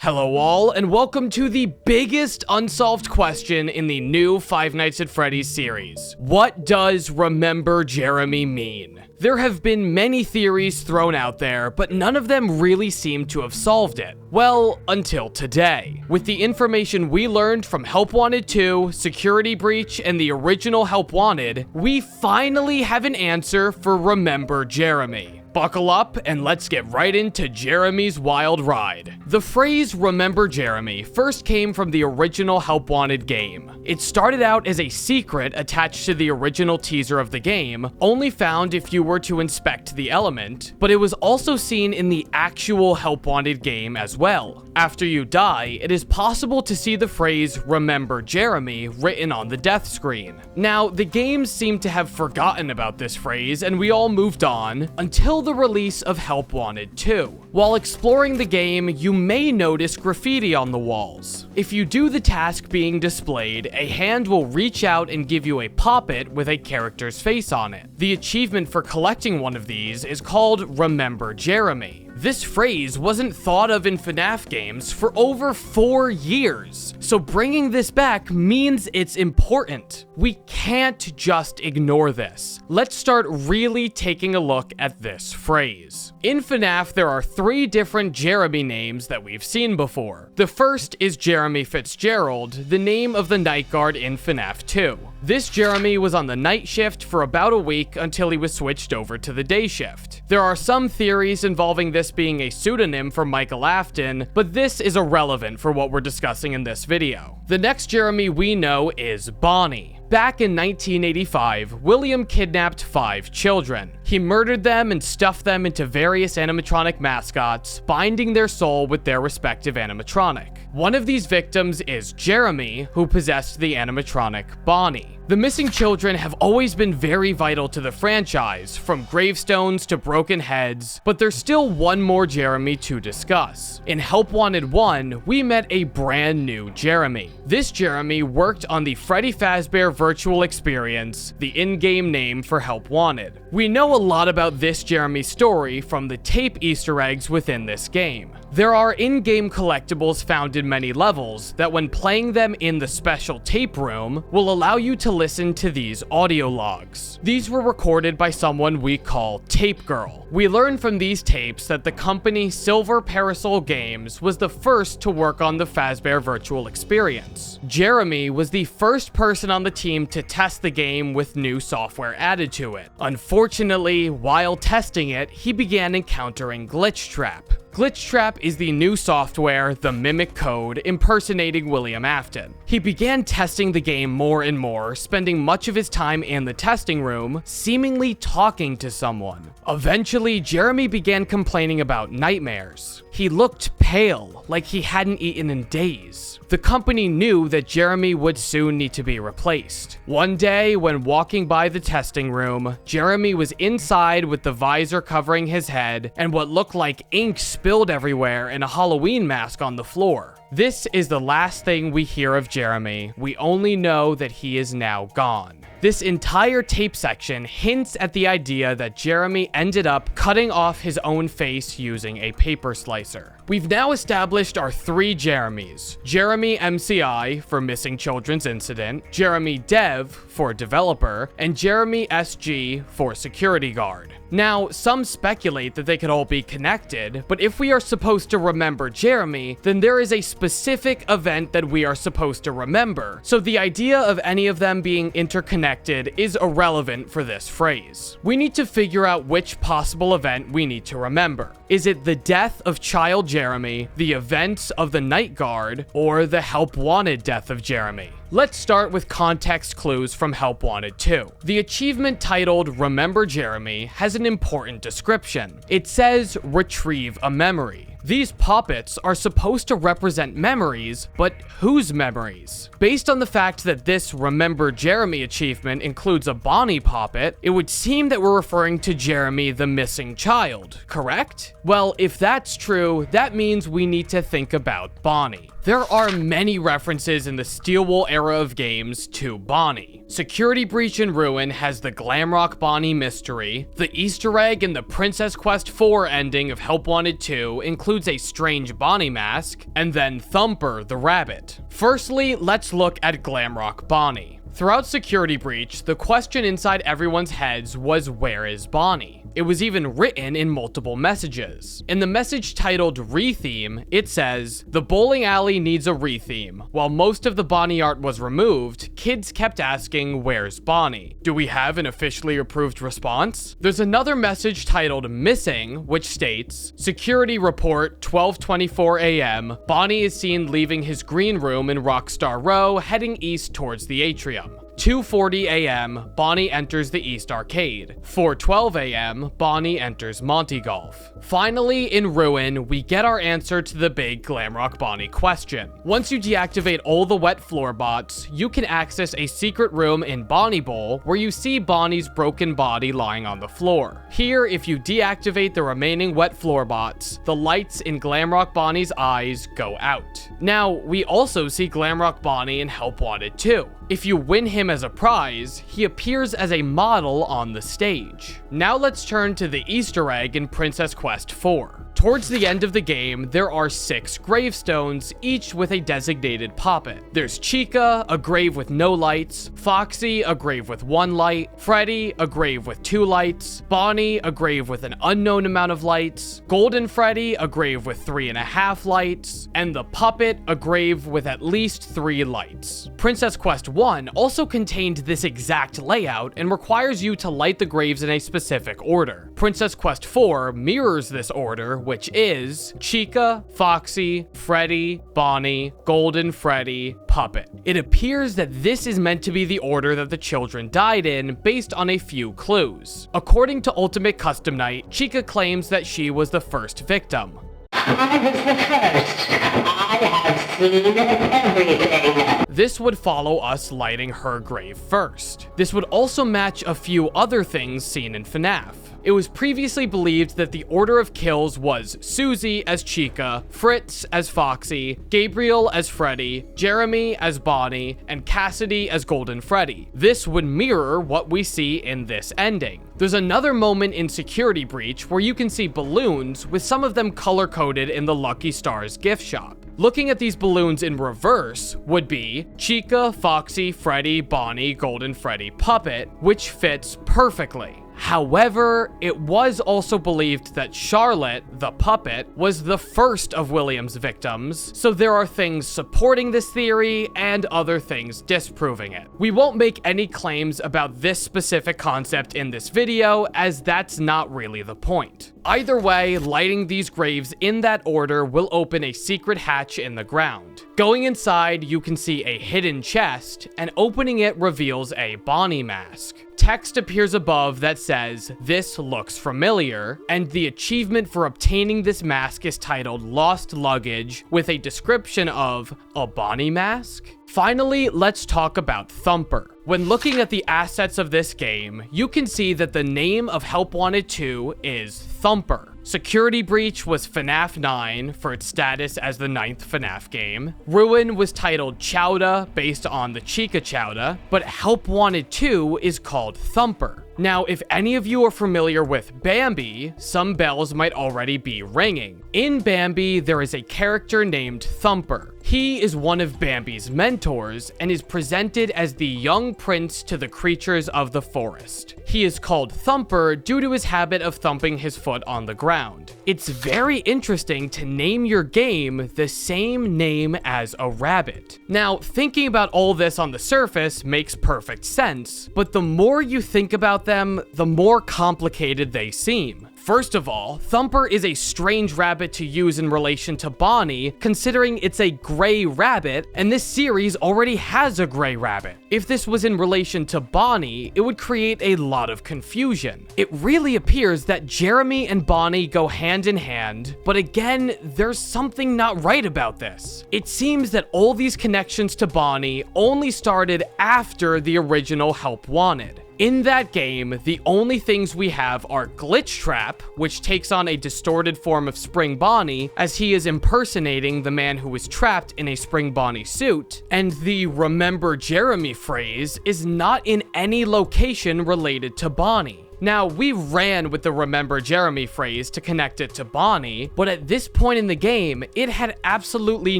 Hello all, and welcome to the biggest unsolved question in the new Five Nights at Freddy's series. What does Remember Jeremy mean? There have been many theories thrown out there, but none of them really seem to have solved it. Well, until today. With the information we learned from Help Wanted 2, Security Breach, and the original Help Wanted, we finally have an answer for Remember Jeremy. Buckle up and let's get right into Jeremy's wild ride. The phrase Remember Jeremy first came from the original Help Wanted game. It started out as a secret attached to the original teaser of the game, only found if you were to inspect the element, but it was also seen in the actual Help Wanted game as well. After you die, it is possible to see the phrase Remember Jeremy written on the death screen. Now, the games seem to have forgotten about this phrase and we all moved on until the release of Help Wanted 2. While exploring the game, you may notice graffiti on the walls. If you do the task being displayed, a hand will reach out and give you a pop-it with a character's face on it. The achievement for collecting one of these is called Remember Jeremy. This phrase wasn't thought of in FNaF games for over 4 years, so bringing this back means it's important. We can't just ignore this. Let's start really taking a look at this phrase. In FNaF, there are 3 different Jeremy names that we've seen before. The first is Jeremy Fitzgerald, the name of the night guard in FNaF 2. This Jeremy was on the night shift for about a week until he was switched over to the day shift. There are some theories involving this being a pseudonym for Michael Afton, but this is irrelevant for what we're discussing in this video. The next Jeremy we know is Bonnie. Back in 1985, William kidnapped 5 children. He murdered them and stuffed them into various animatronic mascots, binding their soul with their respective animatronic. One of these victims is Jeremy, who possessed the animatronic Bonnie. The missing children have always been very vital to the franchise, from gravestones to broken heads, but there's still one more Jeremy to discuss. In Help Wanted 1, we met a brand new Jeremy. This Jeremy worked on the Freddy Fazbear virtual experience, the in-game name for Help Wanted. We know a lot about this Jeremy's story from the tape Easter eggs within this game. There are in-game collectibles found in many levels that when playing them in the special tape room will allow you to listen to these audio logs. These were recorded by someone we call Tape Girl. We learned from these tapes that the company Silver Parasol Games was the first to work on the Fazbear virtual experience. Jeremy was the first person on the team to test the game with new software added to it. Unfortunately, while testing it, he began encountering Glitch Trap. Glitch Trap is the new software, the mimic code, impersonating William Afton. He began testing the game more and more, spending much of his time in the testing room, seemingly talking to someone. Eventually, Jeremy began complaining about nightmares. He looked pale, like he hadn't eaten in days. The company knew that Jeremy would soon need to be replaced. One day, when walking by the testing room, Jeremy was inside with the visor covering his head and what looked like ink spilled everywhere and a Halloween mask on the floor. This is the last thing we hear of Jeremy. We only know that he is now gone. This entire tape section hints at the idea that Jeremy ended up cutting off his own face using a paper slicer. We've now established our 3 Jeremys. Jeremy MCI for Missing Children's Incident, Jeremy Dev for Developer, and Jeremy SG for Security Guard. Now, some speculate that they could all be connected, but if we are supposed to remember Jeremy, then there is a specific event that we are supposed to remember, so the idea of any of them being interconnected is irrelevant for this phrase. We need to figure out which possible event we need to remember. Is it the death of child Jeremy, the events of the night guard, or the Help Wanted death of Jeremy? Let's start with context clues from Help Wanted 2. The achievement titled Remember Jeremy has an important description. It says, retrieve a memory. These poppets are supposed to represent memories, but whose memories? Based on the fact that this Remember Jeremy achievement includes a Bonnie poppet, it would seem that we're referring to Jeremy the missing child, correct? Well, if that's true, that means we need to think about Bonnie. There are many references in the Steel Wool era of games to Bonnie. Security Breach in Ruin has the Glamrock Bonnie mystery. The Easter egg in the Princess Quest 4 ending of Help Wanted 2 includes a strange Bonnie mask, and then Thumper the rabbit. Firstly, let's look at Glamrock Bonnie. Throughout Security Breach, the question inside everyone's heads was, where is Bonnie? It was even written in multiple messages. In the message titled Retheme, it says, "The bowling alley needs a retheme. While most of the Bonnie art was removed, kids kept asking, where's Bonnie? Do we have an officially approved response?" There's another message titled Missing, which states, "Security report, 12:24 a.m. Bonnie is seen leaving his green room in Rockstar Row, heading east towards the atrium. 2:40 a.m., Bonnie enters the East Arcade. 4:12 a.m., Bonnie enters Monty Golf." Finally, in Ruin, we get our answer to the big Glamrock Bonnie question. Once you deactivate all the wet floor bots, you can access a secret room in Bonnie Bowl where you see Bonnie's broken body lying on the floor. Here, if you deactivate the remaining wet floor bots, the lights in Glamrock Bonnie's eyes go out. Now, we also see Glamrock Bonnie in Help Wanted 2. If you win him as a prize, he appears as a model on the stage. Now let's turn to the Easter egg in Princess Quest 4. Towards the end of the game, there are 6 gravestones, each with a designated puppet. There's Chica, a grave with no lights, Foxy, a grave with 1 light, Freddy, a grave with 2 lights, Bonnie, a grave with an unknown amount of lights, Golden Freddy, a grave with 3.5 lights, and the puppet, a grave with at least 3 lights. Princess Quest 1 also contained this exact layout and requires you to light the graves in a specific order. Princess Quest 4 mirrors this order, which is Chica, Foxy, Freddy, Bonnie, Golden Freddy, Puppet. It appears that this is meant to be the order that the children died in based on a few clues. According to Ultimate Custom Night, Chica claims that she was the first victim. I was the first. I have seen everything. This would follow us lighting her grave first. This would also match a few other things seen in FNaF. It was previously believed that the order of kills was Susie as Chica, Fritz as Foxy, Gabriel as Freddy, Jeremy as Bonnie, and Cassidy as Golden Freddy. This would mirror what we see in this ending. There's another moment in Security Breach where you can see balloons, with some of them color-coded in the Lucky Stars gift shop. Looking at these balloons in reverse would be Chica, Foxy, Freddy, Bonnie, Golden Freddy, Puppet, which fits perfectly. However, it was also believed that Charlotte, the puppet, was the first of William's victims, so there are things supporting this theory and other things disproving it. We won't make any claims about this specific concept in this video, as that's not really the point. Either way, lighting these graves in that order will open a secret hatch in the ground. Going inside, you can see a hidden chest, and opening it reveals a Bonnie mask. Text appears above that says, "This looks familiar," and the achievement for obtaining this mask is titled Lost Luggage, with a description of a Bonnie mask. Finally, let's talk about Thumper. When looking at the assets of this game, you can see that the name of Help Wanted 2 is Thumper. Security Breach was FNaF 9 for its status as the 9th FNaF game. Ruin was titled Chowda based on the Chica Chowda, but Help Wanted 2 is called Thumper. Now, if any of you are familiar with Bambi, some bells might already be ringing. In Bambi, there is a character named Thumper. He is one of Bambi's mentors and is presented as the young prince to the creatures of the forest. He is called Thumper due to his habit of thumping his foot on the ground. It's very interesting to name your game the same name as a rabbit. Now, thinking about all this on the surface makes perfect sense, but the more you think about them, the more complicated they seem. First of all, Thumper is a strange rabbit to use in relation to Bonnie, considering it's a gray rabbit, and this series already has a gray rabbit. If this was in relation to Bonnie, it would create a lot of confusion. It really appears that Jeremy and Bonnie go hand in hand, but again, there's something not right about this. It seems that all these connections to Bonnie only started after the original Help Wanted. In that game, the only things we have are Glitch Trap, which takes on a distorted form of Spring Bonnie, as he is impersonating the man who was trapped in a Spring Bonnie suit, and the Remember Jeremy phrase is not in any location related to Bonnie. Now, we ran with the Remember Jeremy phrase to connect it to Bonnie, but at this point in the game, it had absolutely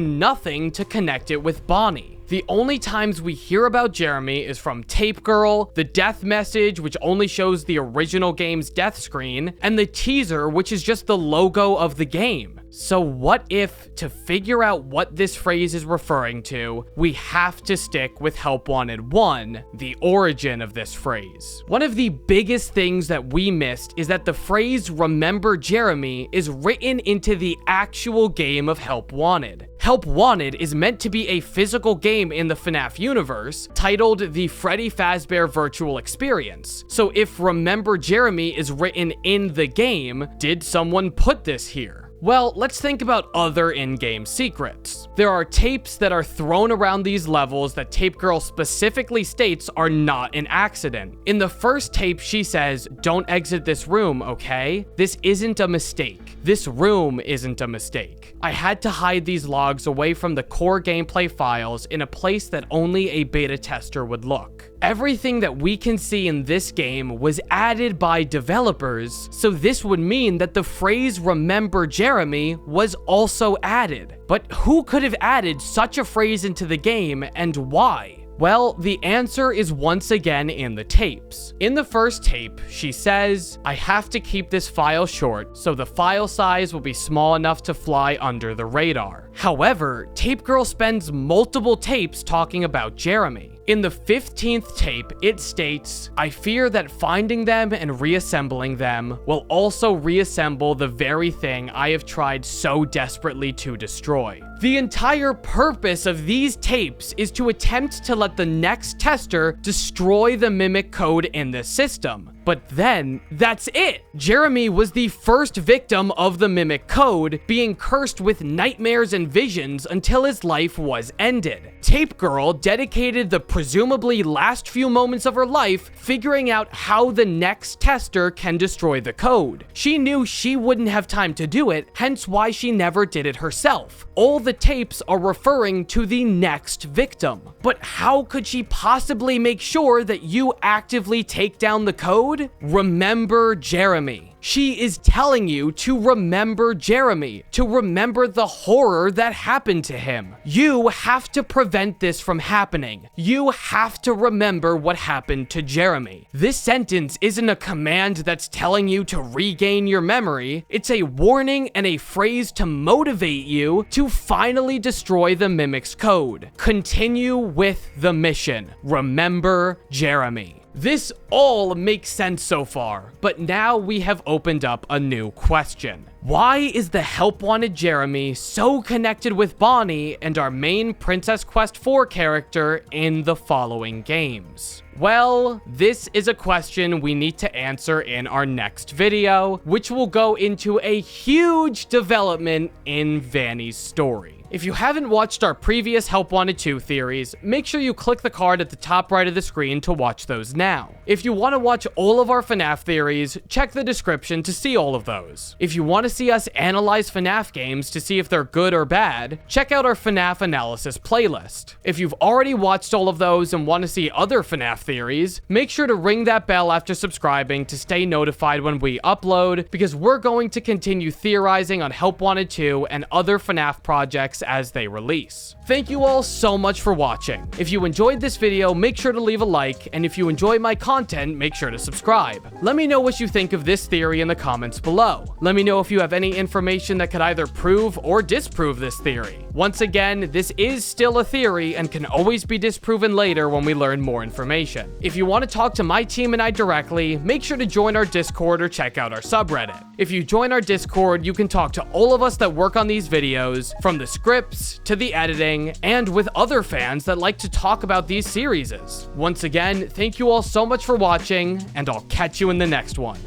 nothing to connect it with Bonnie. The only times we hear about Jeremy is from Tape Girl, the death message, which only shows the original game's death screen, and the teaser, which is just the logo of the game. So what if, to figure out what this phrase is referring to, we have to stick with Help Wanted 1, the origin of this phrase? One of the biggest things that we missed is that the phrase Remember Jeremy is written into the actual game of Help Wanted. Help Wanted is meant to be a physical game in the FNaF universe, titled the Freddy Fazbear Virtual Experience. So if Remember Jeremy is written in the game, did someone put this here? Well, let's think about other in-game secrets. There are tapes that are thrown around these levels that Tape Girl specifically states are not an accident. In the first tape, she says, "Don't exit this room, okay? This isn't a mistake. This room isn't a mistake." I had to hide these logs away from the core gameplay files in a place that only a beta tester would look. Everything that we can see in this game was added by developers, so this would mean that the phrase Remember Jeremy was also added. But who could have added such a phrase into the game, and why? Well, the answer is once again in the tapes. In the first tape, she says, "I have to keep this file short, so the file size will be small enough to fly under the radar." However, Tape Girl spends multiple tapes talking about Jeremy. In the 15th tape, it states, "I fear that finding them and reassembling them will also reassemble the very thing I have tried so desperately to destroy." The entire purpose of these tapes is to attempt to let the next tester destroy the mimic code in the system. But then, that's it! Jeremy was the first victim of the mimic code, being cursed with nightmares and visions until his life was ended. Tape Girl dedicated the presumably last few moments of her life figuring out how the next tester can destroy the code. She knew she wouldn't have time to do it, hence why she never did it herself. All the tapes are referring to the next victim. But how could she possibly make sure that you actively take down the code? Remember Jeremy. She is telling you to remember Jeremy, to remember the horror that happened to him. You have to prevent this from happening. You have to remember what happened to Jeremy. This sentence isn't a command that's telling you to regain your memory. It's a warning and a phrase to motivate you to finally destroy the mimic's code. Continue with the mission. Remember Jeremy. This all makes sense so far, but now we have opened up a new question. Why is the Help Wanted Jeremy so connected with Bonnie and our main Princess Quest 4 character in the following games? Well, this is a question we need to answer in our next video, which will go into a huge development in Vanny's story. If you haven't watched our previous Help Wanted 2 theories, make sure you click the card at the top right of the screen to watch those now. If you want to watch all of our FNaF theories, check the description to see all of those. If you want to see us analyze FNaF games to see if they're good or bad, check out our FNaF analysis playlist. If you've already watched all of those and want to see other FNaF theories, make sure to ring that bell after subscribing to stay notified when we upload, because we're going to continue theorizing on Help Wanted 2 and other FNaF projects as they release. Thank you all so much for watching. If you enjoyed this video, make sure to leave a like, and if you enjoy my content, make sure to subscribe. Let me know what you think of this theory in the comments below. Let me know if you have any information that could either prove or disprove this theory. Once again, this is still a theory and can always be disproven later when we learn more information. If you want to talk to my team and I directly, make sure to join our Discord or check out our subreddit. If you join our Discord, you can talk to all of us that work on these videos, from the scripts to the editing, and with other fans that like to talk about these series. Once again, thank you all so much for watching, and I'll catch you in the next one.